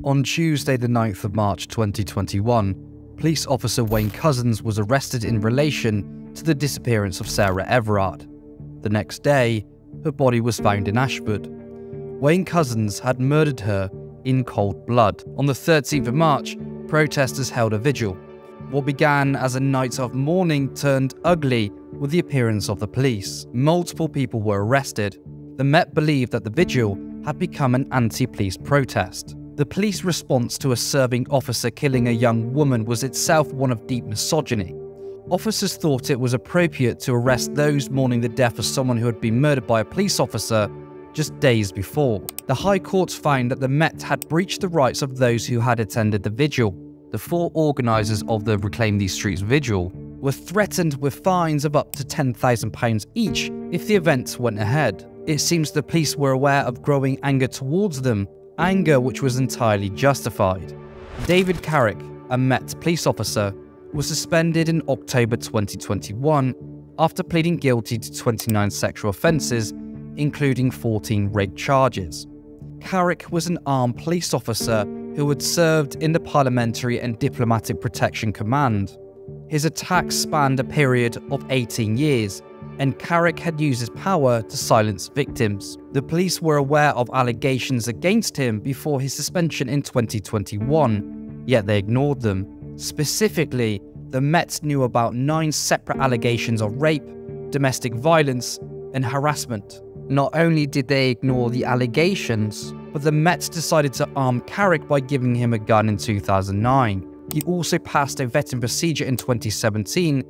On Tuesday the 9th of March 2021, police officer Wayne Couzens was arrested in relation to the disappearance of Sarah Everard. The next day, her body was found in Ashford. Wayne Couzens had murdered her in cold blood. On the 13th of March, protesters held a vigil. What began as a night of mourning turned ugly with the appearance of the police. Multiple people were arrested. The Met believed that the vigil had become an anti-police protest. The police response to a serving officer killing a young woman was itself one of deep misogyny. Officers thought it was appropriate to arrest those mourning the death of someone who had been murdered by a police officer just days before. The High Court found that the Met had breached the rights of those who had attended the vigil. The four organisers of the Reclaim These Streets vigil were threatened with fines of up to £10,000 each if the event went ahead. It seems the police were aware of growing anger towards them, anger which was entirely justified. David Carrick, a Met police officer, was suspended in October 2021 after pleading guilty to 29 sexual offences, including 14 rape charges. Carrick was an armed police officer who had served in the Parliamentary and Diplomatic Protection Command. His attacks spanned a period of 18 years, and Carrick had used his power to silence victims. The police were aware of allegations against him before his suspension in 2021, yet they ignored them. Specifically, the Met knew about 9 separate allegations of rape, domestic violence, and harassment. Not only did they ignore the allegations, but the Met decided to arm Carrick by giving him a gun in 2009. He also passed a vetting procedure in 2017,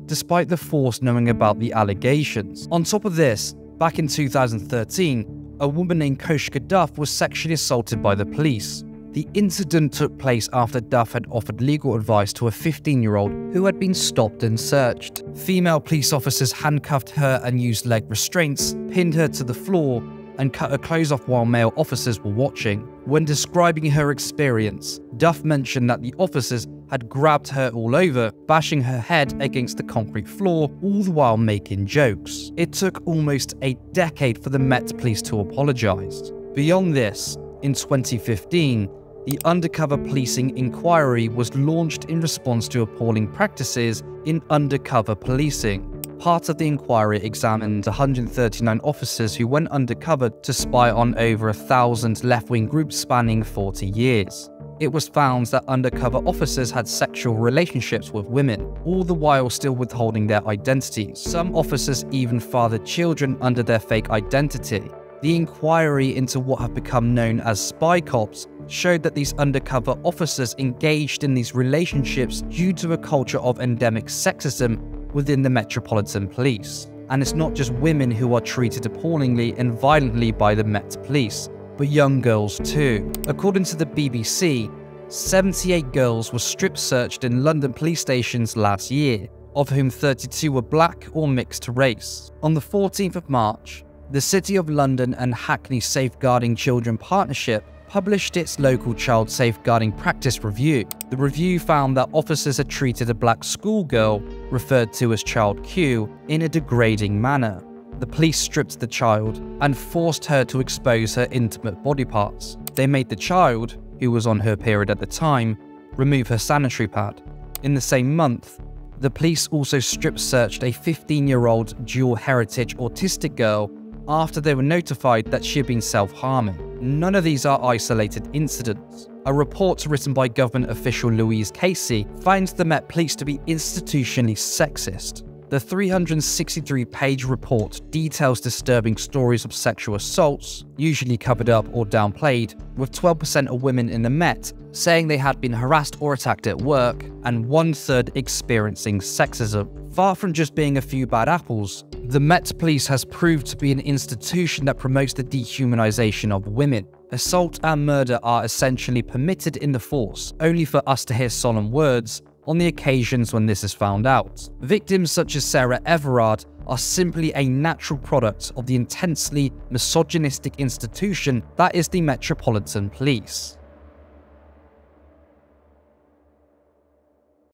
despite the force knowing about the allegations. On top of this, back in 2013, a woman named Koshka Duff was sexually assaulted by the police. The incident took place after Duff had offered legal advice to a 15-year-old who had been stopped and searched. Female police officers handcuffed her and used leg restraints, pinned her to the floor, and cut her clothes off while male officers were watching. When describing her experience, Duff mentioned that the officers had grabbed her all over, bashing her head against the concrete floor, all the while making jokes. It took almost a decade for the Met Police to apologise. Beyond this, in 2015, the Undercover Policing Inquiry was launched in response to appalling practices in undercover policing. Part of the inquiry examined 139 officers who went undercover to spy on over 1,000 left-wing groups spanning 40 years. It was found that undercover officers had sexual relationships with women, all the while still withholding their identities. Some officers even fathered children under their fake identity. The inquiry into what have become known as spy cops showed that these undercover officers engaged in these relationships due to a culture of endemic sexism within the Metropolitan Police. And it's not just women who are treated appallingly and violently by the Met Police, but young girls too. According to the BBC, 78 girls were strip searched in London police stations last year, of whom 32 were black or mixed race. On the 14th of March, the City of London and Hackney Safeguarding Children Partnership published its local child safeguarding practice review. The review found that officers had treated a black schoolgirl, referred to as Child Q, in a degrading manner. The police stripped the child and forced her to expose her intimate body parts. They made the child, who was on her period at the time, remove her sanitary pad. In the same month, the police also strip-searched a 15-year-old dual heritage autistic girl after they were notified that she had been self-harming. None of these are isolated incidents. A report written by government official Louise Casey finds the Met Police to be institutionally sexist. The 363-page report details disturbing stories of sexual assaults, usually covered up or downplayed, with 12% of women in the Met saying they had been harassed or attacked at work, and 1/3 experiencing sexism. Far from just being a few bad apples, the Met Police has proved to be an institution that promotes the dehumanization of women. Assault and murder are essentially permitted in the force, only for us to hear solemn words on the occasions when this is found out. Victims such as Sarah Everard are simply a natural product of the intensely misogynistic institution that is the Metropolitan Police.